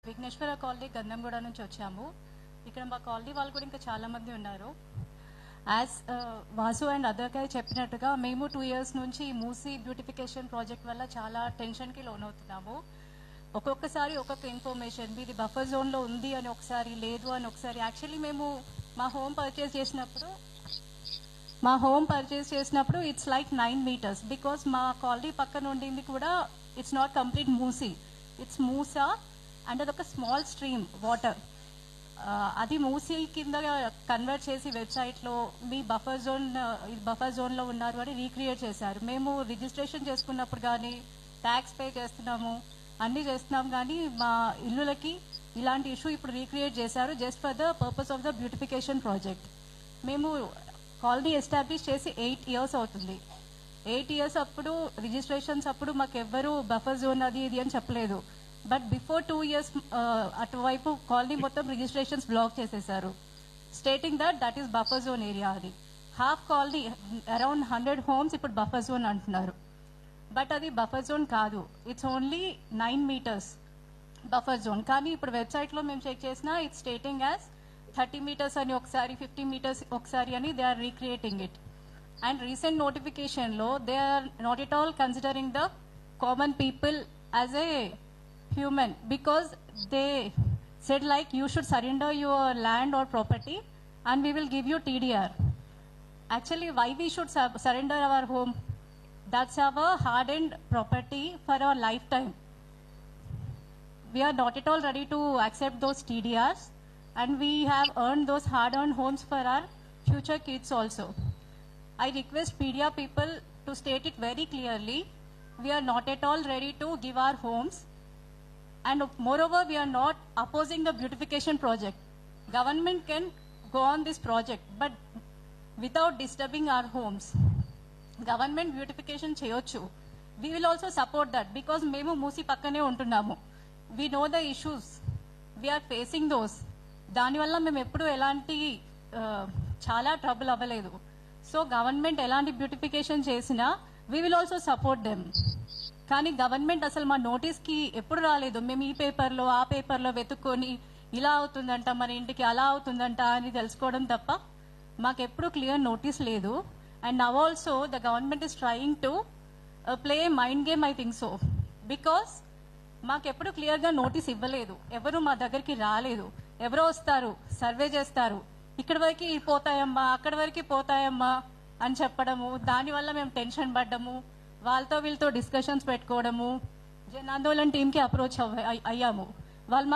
Vighneshwara colony Gandhamguda నుంచి వచ్చాము. ఇక్కడ మా కాలనీ వాళ్ళు కూడా ఇంకా చాలా మంది ఉన్నారు. యాజ్ వాసు అండ్ అదర్ గారు చెప్పినట్టుగా మేము 2 years నుంచి ఈ మూసీ బ్యూటిఫికేషన్ ప్రాజెక్ట్ వల్ల చాలా టెన్షన్కి లోన్ అవుతున్నాము. ఒక్కొక్కసారి ఒక్కొక్క ఇన్ఫర్మేషన్ మీది బఫర్ జోన్లో ఉంది అని ఒకసారి, లేదు అని ఒకసారి. యాక్చువల్లీ మేము మా హోమ్ పర్చేస్ చేసినప్పుడు ఇట్స్ లైక్ 9 meters బికాస్ మా కాలనీ పక్కన ఉండింది కూడా it's not complete Musi, it's Musa and అదొక స్మాల్ స్ట్రీమ్ వాటర్. అది మూసీ కింద కన్వర్ట్ చేసి వెబ్సైట్లో మీ బఫర్ జోన్లో ఉన్నారు అని రీక్రియేట్ చేశారు. మేము రిజిస్ట్రేషన్ చేసుకున్నప్పుడు కానీ ట్యాక్స్ పే చేస్తున్నాము, అన్నీ చేస్తున్నాం, కానీ మా ఇల్లులకి ఇలాంటి ఇష్యూ ఇప్పుడు రీక్రియేట్ చేశారు just for the purpose of the beautification project. మేము కాలనీ ఎస్టాబ్లిష్ చేసి 8 years అవుతుంది. 8 years అప్పుడు రిజిస్ట్రేషన్స్ అప్పుడు మాకు ఎవ్వరూ బఫర్ జోన్ అది ఇది అని చెప్పలేదు. బట్ బిఫోర్ 2 years అటువైపు కాలనీ మొత్తం రిజిస్ట్రేషన్స్ బ్లాక్ చేసేసారు, stating that is buffer zone area అని. హాఫ్ కాలనీ అరౌండ్ 100 homes ఇప్పుడు బఫర్ జోన్ అంటున్నారు. బట్ అది బఫర్ జోన్ కాదు, it's only 9 meters buffer zone. కానీ ఇప్పుడు వెబ్సైట్లో మేము చెక్ చేసినా ఇట్స్ స్టేటింగ్ యాజ్ 30 meters అని ఒకసారి, 50 meters ఒకసారి అని they are recreating it. And recent నోటిఫికేషన్లో they are not at all considering the common people as a human because they said like you should surrender your land or property and we will give you TDR. Actually, why we should surrender our home? That's our hard-earned property for our lifetime. We are not at all ready to accept those TDRs and we have earned those hard-earned homes for our future kids also. I request media people to state it very clearly. We are not at all ready to give our homes. And moreover, we are not opposing the beautification project. Government can go on this project, but without disturbing our homes. Government beautification cheyochu. We will also support that because memu మూసి పక్కనే ఉంటున్నాము. We know the issues. We are facing those. దానివల్ల మేము ఎప్పుడు ఎలాంటి చాలా trouble అవ్వలేదు. So government ఎలాంటి beautification చేసినా we will also support them. కానీ గవర్నమెంట్ అసలు మా నోటీస్కి ఎప్పుడు రాలేదు. మేము ఈ పేపర్లో ఆ పేపర్లో వెతుక్కొని ఇలా అవుతుందంట మన ఇంటికి, అలా అవుతుందంట అని తెలుసుకోవడం తప్ప మాకెప్పుడు క్లియర్ నోటీస్ లేదు. And now also the government is trying to play mind game, I think so. Because మాకెప్పుడు క్లియర్గా నోటీస్ ఇవ్వలేదు, ఎవరు మా దగ్గరికి రాలేదు. ఎవరో వస్తారు, సర్వే చేస్తారు, ఇక్కడి వరకు పోతాయమ్మా అక్కడి వరకు పోతాయమ్మా అని చెప్పడము. దానివల్ల మేము టెన్షన్ పడ్డము, వాళ్ళతో వీళ్ళతో డిస్కషన్స్ పెట్టుకోవడము, జన్ ఆందోళన్ టీంకి అప్రోచ్ అయ్యాము. వాళ్ళు